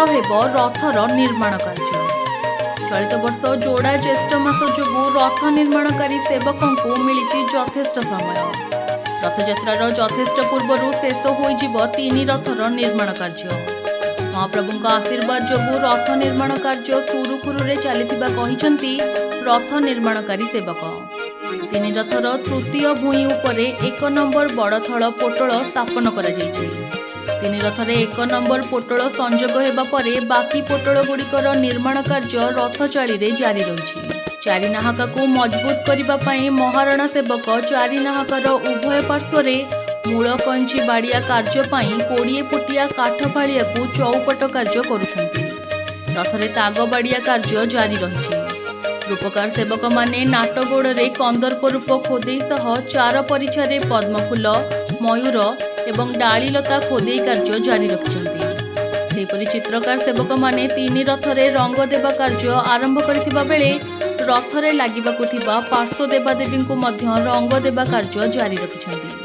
हेब रथर निर्माण कार्य। चलित वर्ष जोड़ा ज्येष्ठ मास जोगु रथ निर्माणकारी सेवकों को मिली यथेष्ट समय। रथयात्रार यथेष्ट पूर्व शेष हो तीन रथर निर्माण कार्य। महाप्रभु आशीर्वाद जोगु रथ निर्माण कार्य सुरुखुरु चली रथ निर्माणकारी सेवक। तीन रथर तृतीय भूई उपरे 1 नंबर बड़थल पोटल स्थापन करा जायछि। तीन रथरे 1 नंबर पोटल संजोग हेबा परे बाकी पोटल गुड़िकर निर्माण कार्य रथ चाली रे जारी रही। चारि नाहका को मजबूत करिबा पई महाराणा सेवक चारि नाहकार उभय पार्श्वरे मूल कंची बाड़िया कार्य पाई 20 फुटिया काठ फाड़िया को चौपट कार्य करुछंती। रथरे ताग बाड़िया कार्य जारी रही। रूपकार सेवक माने नाटगोड़ रे कंदर्प रूप खोदे सह 4 परिछारे पद्मफूल मयूर एवं डालीलता खोदे कार्य जारी रखिछंती। सेपरि चित्रकार सेवक माने 3 रथरे रंग देवा कार्य आरंभ करथिबा बेले रथरे लागिबाकु थिबा पार्श्व देवादेवी को मध्य रंग देवा कार्य जारी रखिछंती।